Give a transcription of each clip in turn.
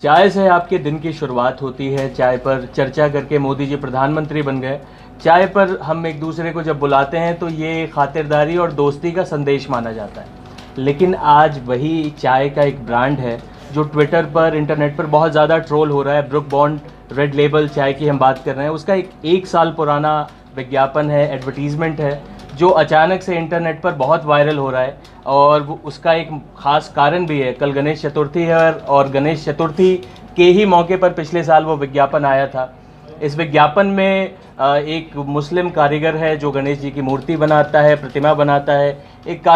चाय से आपके दिन की शुरुआत होती है। चाय पर चर्चा करके मोदी जी प्रधानमंत्री बन गए। चाय पर हम एक दूसरे को जब बुलाते हैं तो ये खातिरदारी और दोस्ती का संदेश माना जाता है। लेकिन आज वही चाय का एक ब्रांड है जो ट्विटर पर, इंटरनेट पर बहुत ज़्यादा ट्रोल हो रहा है। ब्रुक बॉन्ड रेड लेबल चाय की हम बात कर रहे हैं। उसका एक साल पुराना विज्ञापन है, एडवर्टीज़मेंट है, जो अचानक से इंटरनेट पर बहुत वायरल हो रहा है। और उसका एक ख़ास कारण भी है। कल गणेश चतुर्थी है और गणेश चतुर्थी के ही मौके पर पिछले साल वो विज्ञापन आया था। इस विज्ञापन में एक मुस्लिम कारीगर है जो गणेश जी की मूर्ति बनाता है, प्रतिमा बनाता है। एक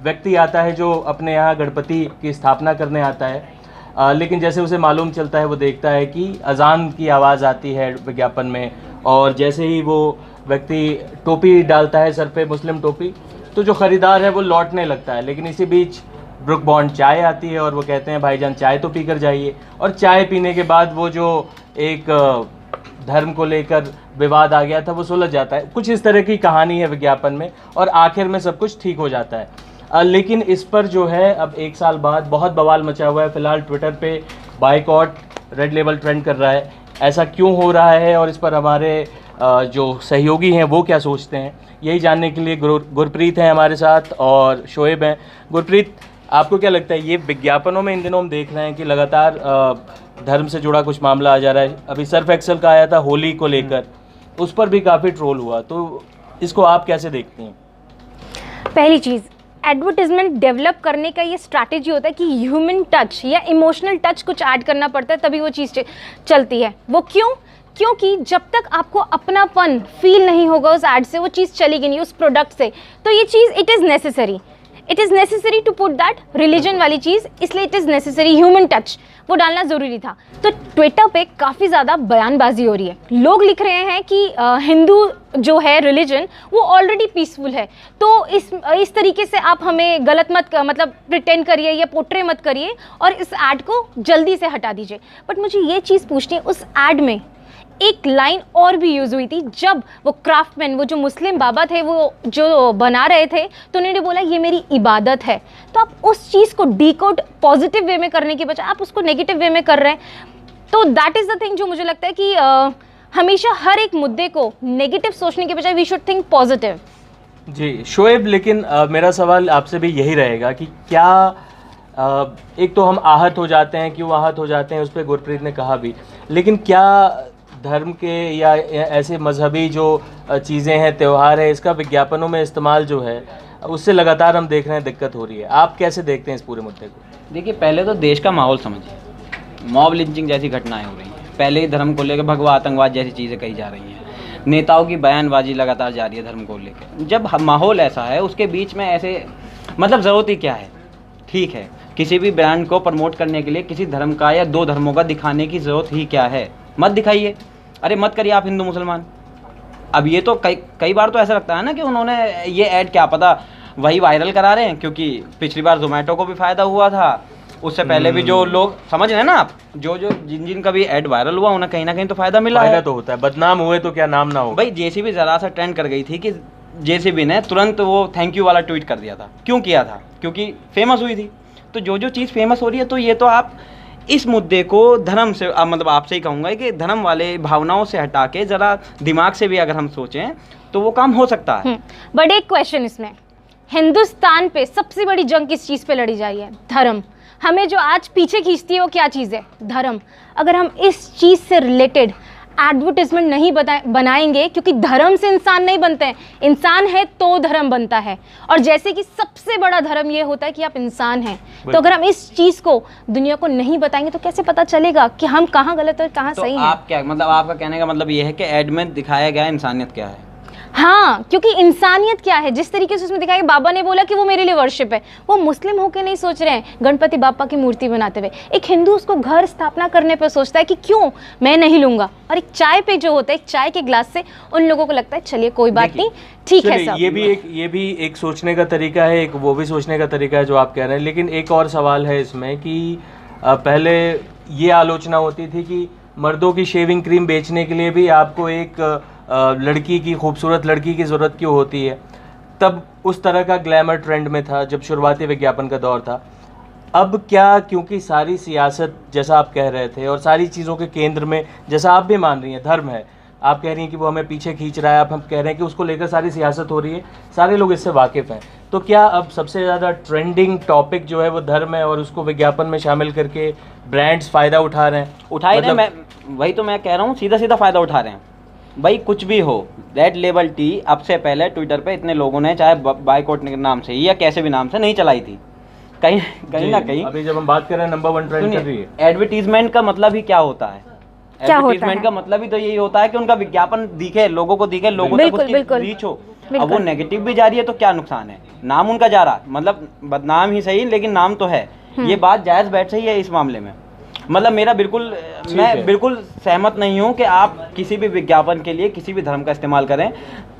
व्यक्ति आता है जो अपने यहाँ गणपति की स्थापना करने आता है। लेकिन जैसे उसे मालूम चलता है, वो देखता है कि अजान की आवाज़ आती है विज्ञापन में, और जैसे ही वो व्यक्ति टोपी डालता है सर पे, मुस्लिम टोपी, तो जो ख़रीदार है वो लौटने लगता है। लेकिन इसी बीच ब्रुक बॉन्ड चाय आती है और वो कहते हैं भाईजान चाय तो पी कर जाइए। और चाय पीने के बाद वो जो एक धर्म को लेकर विवाद आ गया था वो सुलझ जाता है। कुछ इस तरह की कहानी है विज्ञापन में और आखिर में सब कुछ ठीक हो जाता है। लेकिन इस पर जो है अब एक साल बाद बहुत बवाल मचा हुआ है। फ़िलहाल ट्विटर पे बाइकॉट रेड लेबल ट्रेंड कर रहा है। ऐसा क्यों हो रहा है और इस पर हमारे जो सहयोगी हैं वो क्या सोचते हैं, यही जानने के लिए गुरप्रीत हैं हमारे साथ और शोएब हैं। गुरप्रीत, आपको क्या लगता है, ये विज्ञापनों में इन दिनों हम देख रहे हैं कि लगातार धर्म से जुड़ा कुछ मामला आ जा रहा है। अभी सर्फ एक्सेल का आया था होली को लेकर, उस पर भी काफ़ी ट्रोल हुआ, तो इसको आप कैसे देखती हैं? पहली चीज़, एडवर्टीजमेंट डेवलप करने का ये स्ट्रैटेजी होता है कि ह्यूमन टच या इमोशनल टच कुछ ऐड करना पड़ता है, तभी वो चीज़ चलती है। वो क्यों? क्योंकि जब तक आपको अपनापन फील नहीं होगा उस ऐड से, वो चीज़ चलेगी नहीं उस प्रोडक्ट से। तो ये चीज़ it is necessary to put that religion वाली चीज़, इसलिए it is necessary human touch, वो डालना ज़रूरी था। तो ट्विटर पे काफ़ी ज़्यादा बयानबाजी हो रही है। लोग लिख रहे हैं कि हिंदू जो है रिलीजन वो ऑलरेडी पीसफुल है, तो इस तरीके से आप हमें गलत मत मतलब प्रिटेंड करिए या पोर्ट्रे मत करिए और इस ऐड को जल्दी से हटा दीजिए। बट मुझे ये चीज़ पूछनी है, उस ऐड में एक लाइन और भी यूज़ हुई थी जब वो क्राफ्टमैन, वो जो मुस्लिम बाबा थे, वो जो बना रहे थे, तो उन्होंने बोला ये मेरी इबादत है। तो आप उस चीज़ को डीकोड पॉजिटिव वे में करने के बजाय आप उसको नेगेटिव वे में कर रहे हैं। तो दैट इज़ द थिंग जो मुझे लगता है कि हमेशा हर एक मुद्दे को नेगेटिव सोचने के बजाय वी शुड थिंक पॉजिटिव। जी शोएब, लेकिन मेरा सवाल आपसे भी यही रहेगा कि क्या एक तो हम आहत हो जाते हैं, क्यों आहत हो जाते हैं उस पर गुरप्रीत ने कहा भी, लेकिन क्या धर्म के या ऐसे मजहबी जो चीज़ें हैं, त्यौहार है, इसका विज्ञापनों में इस्तेमाल जो है उससे लगातार हम देख रहे हैं दिक्कत हो रही है। आप कैसे देखते हैं इस पूरे मुद्दे को? देखिए, पहले तो देश का माहौल समझिए। मॉब लिंचिंग जैसी घटनाएं हो रही हैं, पहले ही धर्म को लेकर भगवा आतंकवाद जैसी चीज़ें कही जा रही हैं, नेताओं की बयानबाजी लगातार जारी है धर्म को लेकर। जब माहौल ऐसा है उसके बीच में ऐसे मतलब ज़रूरत ही क्या है? ठीक है, किसी भी ब्रांड को प्रमोट करने के लिए किसी धर्म का या दो धर्मों का दिखाने की ज़रूरत ही क्या है? मत दिखाइए, अरे मत करिए आप हिंदू मुसलमान। अब ये तो कई बार तो ऐसा लगता है ना कि उन्होंने ये ऐड क्या पता वही वायरल करा रहे हैं, क्योंकि पिछली बार जोमेटो को भी फ़ायदा हुआ था, उससे पहले भी जो लोग समझ रहे हैं ना आप, जो जिन का भी ऐड वायरल हुआ उन्हें कहीं ना कहीं तो फ़ायदा मिला है। तो होता है, बदनाम हुए तो क्या नाम ना हो। भाई जेसीबी ज़रा सा ट्रेंड कर गई थी कि जेसीबी ने तुरंत वो थैंक यू वाला ट्वीट कर दिया था। क्यों किया था? क्योंकि फेमस हुई थी। तो जो चीज़ फेमस हो रही है, तो ये तो आप इस मुद्दे को धर्म से मतलब आपसे ही कहूँगा कि धर्म वाले भावनाओं से हटा के ज़रा दिमाग से भी अगर हम सोचें तो वो काम हो सकता है। बट एक क्वेश्चन इसमें, हिंदुस्तान पे सबसे बड़ी जंग किस चीज़ पे लड़ी जा रही है? धर्म। हमें जो आज पीछे खींचती है वो क्या चीज़ है? धर्म। अगर हम इस चीज़ से रिलेटेड एडवर्टिजमेंट नहीं बनाएंगे, क्योंकि धर्म से इंसान नहीं बनते हैं, इंसान है तो धर्म बनता है। और जैसे कि सबसे बड़ा धर्म ये होता है कि आप इंसान हैं, तो अगर हम इस चीज़ को दुनिया को नहीं बताएंगे तो कैसे पता चलेगा कि हम कहाँ गलत और कहाँ सही हैं? आप क्या मतलब, आपका कहने का मतलब ये है कि ऐड में दिखाया गया इंसानियत क्या है? हाँ, क्योंकि इंसानियत क्या है, जिस तरीके से उसमें दिखाया, बाबा ने बोला कि वो मेरे लिए वर्शिप है, वो मुस्लिम होके नहीं सोच रहे हैं गणपति बापा की मूर्ति बनाते हुए। एक हिंदू उसको घर स्थापना करने पर सोचता है कि क्यों मैं नहीं लूंगा, और एक चाय पे जो होता है, एक चाय के ग्लास से उन लोगों को लगता है चलिए कोई बात नहीं, ठीक है सब। ये भी एक सोचने का तरीका है, एक वो भी सोचने का तरीका है जो आप कह रहे हैं। लेकिन एक और सवाल है इसमें कि पहले ये आलोचना होती थी कि मर्दों की शेविंग क्रीम बेचने के लिए भी आपको एक लड़की की, खूबसूरत लड़की की ज़रूरत क्यों होती है? तब उस तरह का ग्लैमर ट्रेंड में था जब शुरुआती विज्ञापन का दौर था। अब क्या, क्योंकि सारी सियासत जैसा आप कह रहे थे और सारी चीज़ों के केंद्र में, जैसा आप भी मान रही हैं, धर्म है, आप कह रही हैं कि वो हमें पीछे खींच रहा है, आप हम कह रहे हैं कि उसको लेकर सारी सियासत हो रही है, सारे लोग इससे वाकिफ़ हैं, तो क्या अब सबसे ज़्यादा ट्रेंडिंग टॉपिक जो है वो धर्म है और उसको विज्ञापन में शामिल करके ब्रांड्स फ़ायदा उठा रहे हैं? उठा रहे हैं, मैं वही तो मैं कह रहा हूँ, सीधा सीधा फ़ायदा उठा रहे हैं भाई। कुछ भी हो, रेड लेबल टी अब से पहले ट्विटर पे इतने लोगों ने, चाहे बाइकआउट के नाम से या कैसे भी नाम से, नहीं चलाई थी, कहीं कहीं ना कहीं। अभी जब हम बात कर रहे हैं नंबर 1 ट्रेंड कर रही है। एडवर्टीजमेंट का मतलब ही क्या होता है? एडवर्टीजमेंट का मतलब ही तो यही होता है कि उनका विज्ञापन दिखे, लोगों को दिखे, लोगों तक उसकी रीच हो। अब वो नेगेटिव भी जा रही है तो क्या नुकसान है? नाम उनका जा रहा, मतलब बदनाम ही सही, लेकिन नाम तो है। ये बात जायज़ बैठ सही है इस मामले में। मतलब मेरा बिल्कुल, मैं बिल्कुल सहमत नहीं हूँ कि आप किसी भी विज्ञापन के लिए किसी भी धर्म का इस्तेमाल करें।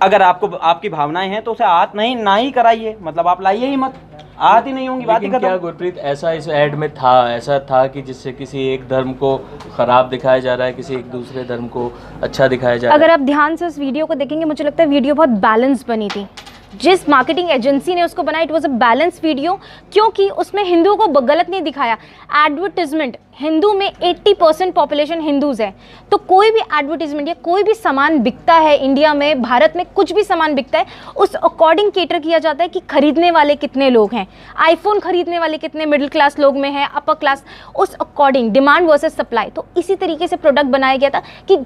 अगर आपको आपकी भावनाएं हैं तो उसे आहत नहीं ना ही कराइए, मतलब आप लाइए ही मत, आहत ही नहीं होंगी, बात ही खत्म। क्या गुरप्रीत ऐसा इस ऐड में था, ऐसा था कि जिससे किसी एक धर्म को खराब दिखाया जा रहा है, किसी एक दूसरे धर्म को अच्छा दिखाया जा रहा है? अगर आप ध्यान से उस वीडियो को देखेंगे, मुझे लगता है वीडियो बहुत बैलेंस बनी थी। जिस मार्केटिंग एजेंसी ने उसको बनाया, it was a balance video, क्योंकि उसमें हिंदुओं को गलत नहीं दिखाया। एडवर्टिजमेंट, हिंदू में 80% पॉपुलेशन हिंदूज है, तो कोई भी एडवर्टीजमेंट या कोई भी सामान बिकता है इंडिया में, भारत में कुछ भी सामान बिकता है, उस अकॉर्डिंग केटर किया जाता है कि खरीदने वाले कितने लोग हैं, आईफोन खरीदने वाले कितने मिडिल क्लास लोग में हैं, अपर क्लास, उस अकॉर्डिंग डिमांड वर्सेस सप्लाई। तो इसी तरीके से प्रोडक्ट बनाया गया था कि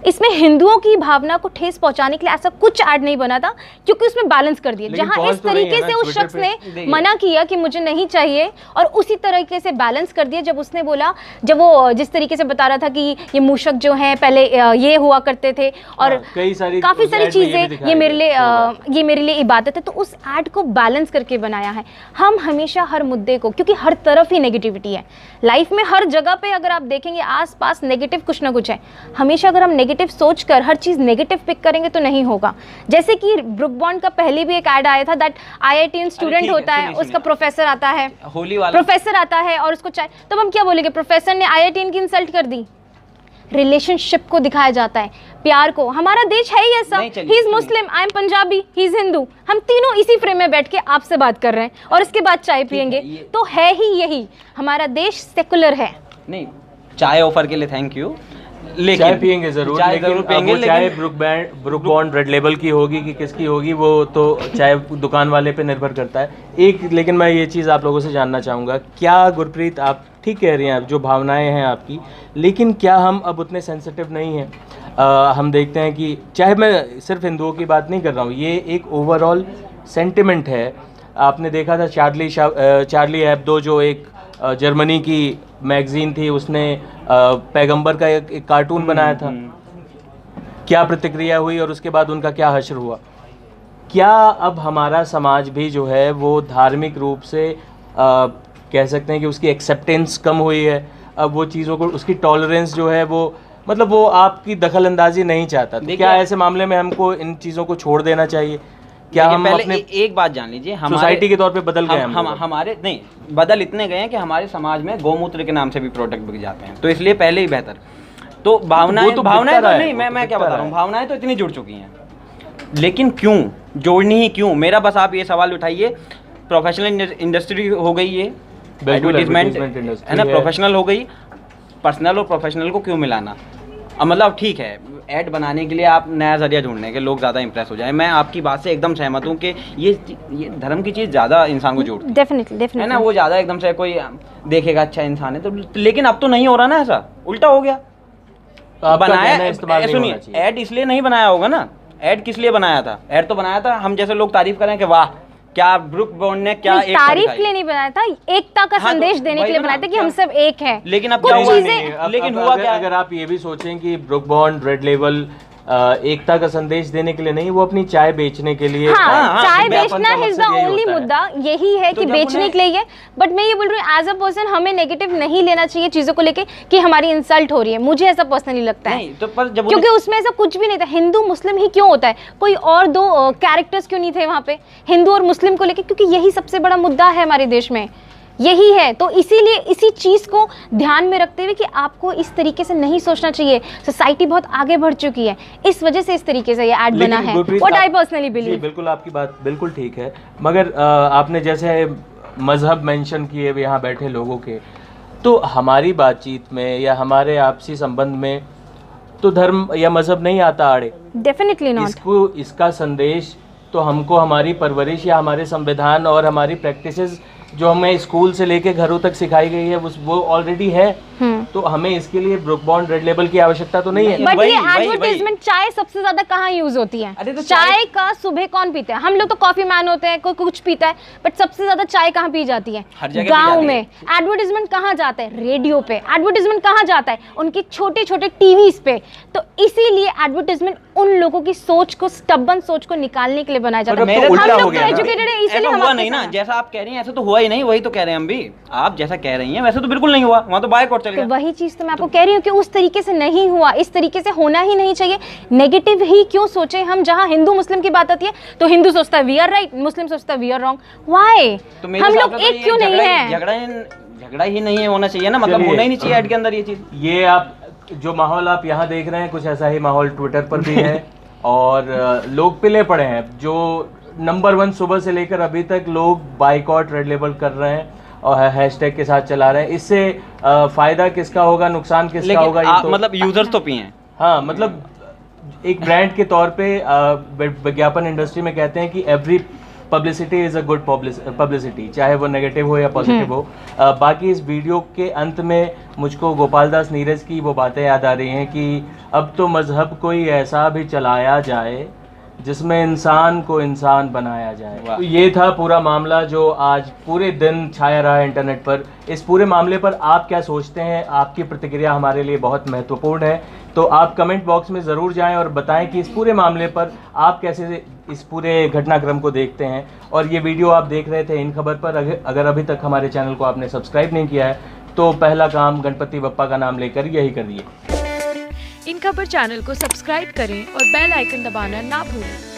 इसमें हिंदुओं की भावना को ठेस पहुंचाने के लिए ऐसा कुछ ऐड नहीं बना था, क्योंकि उसमें बैलेंस कर दिया। जहां इस तरीके से उस शख्स ने मना किया कि मुझे नहीं चाहिए, और उसी तरीके से बैलेंस कर दिया जब उसने बोला, जब वो जिस तरीके से बता रहा था कि ये मूषक जो हैं पहले ये हुआ करते थे और काफ़ी सारी चीज़ें, ये मेरे लिए इबादत है, तो उस ऐड को बैलेंस करके बनाया है। हम हमेशा हर मुद्दे को, क्योंकि हर तरफ ही नेगेटिविटी है लाइफ में, हर जगह पे अगर आप देखेंगे आसपास नेगेटिव कुछ ना कुछ है। हमेशा अगर हम नेगेटिव सोच कर हर चीज़ नेगेटिव पिक करेंगे तो नहीं होगा। जैसे कि ब्रुक बॉन्ड का पहले भी एक ऐड आया था, दैट IIT स्टूडेंट होता है, उसका प्रोफेसर आता है, होली वाला प्रोफेसर आता है और उसको चाय, तो हम क्या बोलेंगे, प्रोफेसर ने IIT की इंसल्ट कर दी। रिलेशनशिप को दिखाया जाता है, प्यार को। हमारा देश है ही ऐसा, he is Muslim, I am Punjabi, he is Hindu, हम तीनों इसी फ्रेम में बैठ के आपसे बात कर रहे हैं और इसके बाद चाय पियेंगे, तो है ही यही। हमारा देश सेकुलर है। नहीं, चाय ऑफर के लिए थैंक यू, लेकिन चाय पियेंगे जरूर, लेकिन चाय ब्रुक बॉन्ड रेड लेबल की होगी कि किसकी होगी, वो तो चाय दुकान वाले पे निर्भर करता है। लेकिन मैं ये चीज़ आप लोगों से जानना चाहूँगा, क्या गुरप्रीत आप ठीक कह रही हैं, आप जो भावनाएं हैं आपकी, लेकिन क्या हम अब उतने सेंसिटिव नहीं हैं? हम देखते हैं कि, चाहे मैं सिर्फ हिंदुओं की बात नहीं कर रहा हूँ, ये एक ओवरऑल सेंटिमेंट है। आपने देखा था चार्ली हेब्दो, जो एक जर्मनी की मैगजीन थी, उसने पैगंबर का एक कार्टून बनाया था, क्या प्रतिक्रिया हुई और उसके बाद उनका क्या हश्र हुआ। क्या अब हमारा समाज भी जो है वो धार्मिक रूप से कह सकते हैं कि उसकी एक्सेप्टेंस कम हुई है, अब वो चीज़ों को, उसकी टॉलरेंस जो है वो, मतलब वो आपकी दखल अंदाजी नहीं चाहता, तो क्या ऐसे मामले में हमको इन चीज़ों को छोड़ देना चाहिए? क्या हम अपने एक बात जान लीजिए, हमारे सोसाइटी के तौर पे बदल गए हमारे नहीं बदल इतने गए हैं कि हमारे समाज में गौमूत्र के नाम से भी प्रोडक्ट बिक जाते हैं, तो इसलिए पहले ही बेहतर। तो भावनाएं तो नहीं, मैं क्या बता रहा हूँ, भावनाएं तो इतनी जुड़ चुकी हैं, लेकिन क्यों जोड़नी ही क्यों? मेरा बस आप ये सवाल उठाइए, प्रोफेशनल इंडस्ट्री हो गई ये, एडवर्टीजमेंट है ना, प्रोफेशनल हो गई, पर्सनल और प्रोफेशनल को क्यों मिलाना? अब मतलब ठीक है, ऐड बनाने के लिए आप नया जरिया ढूंढने के, लोग ज़्यादा इंप्रेस हो जाए। मैं आपकी बात से एकदम सहमत हूँ कि ये धर्म की चीज़ ज़्यादा इंसान को जोड़ती है, डेफिनेटली है ना, वो ज़्यादा एकदम से कोई देखेगा अच्छा इंसान है तो, लेकिन अब तो नहीं हो रहा ना, ऐसा उल्टा हो गया। बनाया, सुनिए, ऐड इसलिए नहीं बनाया होगा ना, ऐड किस लिए बनाया था? ऐड तो बनाया था हम जैसे लोग तारीफ करें कि वाह क्या ब्रुक बॉन्ड ने क्या एक तारीफ के लिए नहीं बनाया था, एकता का संदेश देने के लिए बनाया था कि हम सब एक हैं। लेकिन अब कुछ चीजें, लेकिन हुआ क्या? अगर आप ये भी सोचें कि ब्रुक बॉन्ड रेड लेबल एकता का संदेश देने के लिए नहीं, वो अपनी चाय बेचने के लिए, चाय बेचना इज द ओनली मुद्दा, यही है कि बेचने के लिए। बट मैं ये बोल रही हूँ, एज अ पर्सन हमें नेगेटिव नहीं लेना चाहिए चीजों को लेके कि हमारी इंसल्ट हो रही है, मुझे ऐसा पर्सनली लगता है, क्योंकि उसमें ऐसा कुछ भी नहीं था। हिंदू मुस्लिम ही क्यों होता है, कोई और दो कैरेक्टर्स क्यों नहीं थे वहाँ पे हिंदू और मुस्लिम को लेके? क्योंकि यही सबसे बड़ा मुद्दा है हमारे देश में, यही है। तो इसीलिए इसी चीज़ को ध्यान में रखते हुए कि आपको इस तरीके से नहीं सोचना चाहिए, सोसाइटी बहुत आगे बढ़ चुकी है, इस वजह से इस तरीके से ये ऐड बना है। What I personally believe. बिल्कुल आपकी बात बिल्कुल ठीक है, मगर आपने जैसे मज़हब मेंशन किए हुए यहाँ बैठे लोगों के, तो हमारी बातचीत में या हमारे आपसी संबंध में तो धर्म या मज़हब नहीं आता आड़े। Definitely not. इसका संदेश तो हमको हमारी परवरिश या हमारे संविधान और हमारी प्रैक्टिसेस जो हमें स्कूल से लेके घरों तक सिखाई गई है वो ऑलरेडी है। तो हमें इसके लिए ब्रुक बॉन्ड रेड लेबल की आवश्यकता तो नहीं है। बट ये एडवर्टाइजमेंट चाय सबसे ज्यादा कहाँ यूज होती है? अरे तो चाय का सुबह कौन पीता है? हम लोग तो कॉफी मैन होते हैं, कोई कुछ पीता है, बट सबसे ज्यादा चाय कहाँ पी जाती है? गाँव में। एडवर्टाइजमेंट कहाँ जाता है? रेडियो पे। एडवर्टाइजमेंट कहाँ जाता है? उनके छोटे छोटे टीवीज पे। तो इसीलिए एडवर्टाइजमेंट उन लोगों की सोच को, स्टबन सोच को निकालने के लिए बनाया जाता है। हम लोग तो एजुकेटेड है, इसीलिए हुआ नहीं ना जैसा आप कह रही हैं, ऐसा तो हुआ ही नहीं। वही तो कह रहे हैं हम भी, आप जैसा कह रही हैं वैसे तो बिल्कुल नहीं हुआ, वहाँ तो बायकॉट चल गया। वही चीज तो मैं आपको कह रही हूँ कि उस तरीके से नहीं हुआ, इस तरीके से होना ही नहीं चाहिए। नेगेटिव ही क्यों सोचे हम? जहाँ हिंदू मुस्लिम की बात आती है तो हिंदू सोचता है वी आर राइट, मुस्लिम सोचता है वी आर रॉन्ग। व्हाई? हम लोग एक क्यों नहीं है? झगड़ा ही नहीं होना चाहिए ना, मतलब होना ही नहीं चाहिए ऐड के अंदर ये चीज। ये आप जो माहौल आप यहाँ देख रहे हैं, कुछ ऐसा ही माहौल ट्विटर पर भी है और लोग पिले पड़े हैं। जो नंबर 1 सुबह से लेकर अभी तक लोग बाइकॉट रेड लेबल कर रहे हैं और हैशटैग के साथ चला रहे हैं। इससे फायदा किसका होगा, नुकसान किसका होगा? ये तो मतलब यूजर्स तो पिए हैं। हाँ, मतलब एक ब्रांड के तौर पे विज्ञापन इंडस्ट्री में कहते हैं कि every publicity is a good publicity, चाहे वो नेगेटिव हो या पॉजिटिव हो। बाकी इस वीडियो के अंत में मुझको गोपाल दास नीरज की वो बातें याद आ रही हैं कि अब तो मज़हब कोई ऐसा भी चलाया जाए जिसमें इंसान को इंसान बनाया जाए। तो ये था पूरा मामला जो आज पूरे दिन छाया रहा है इंटरनेट पर। इस पूरे मामले पर आप क्या सोचते हैं? आपकी प्रतिक्रिया हमारे लिए बहुत महत्वपूर्ण है। तो आप कमेंट बॉक्स में ज़रूर जाएं और बताएं कि इस पूरे मामले पर आप कैसे इस पूरे घटनाक्रम को देखते हैं। और ये वीडियो आप देख रहे थे इन खबर पर। अगर अभी तक हमारे चैनल को आपने सब्सक्राइब नहीं किया है तो पहला काम गणपति बप्पा का नाम लेकर यही करिए। इन खबर चैनल को सब्सक्राइब करें और बेल आइकन दबाना ना भूलें।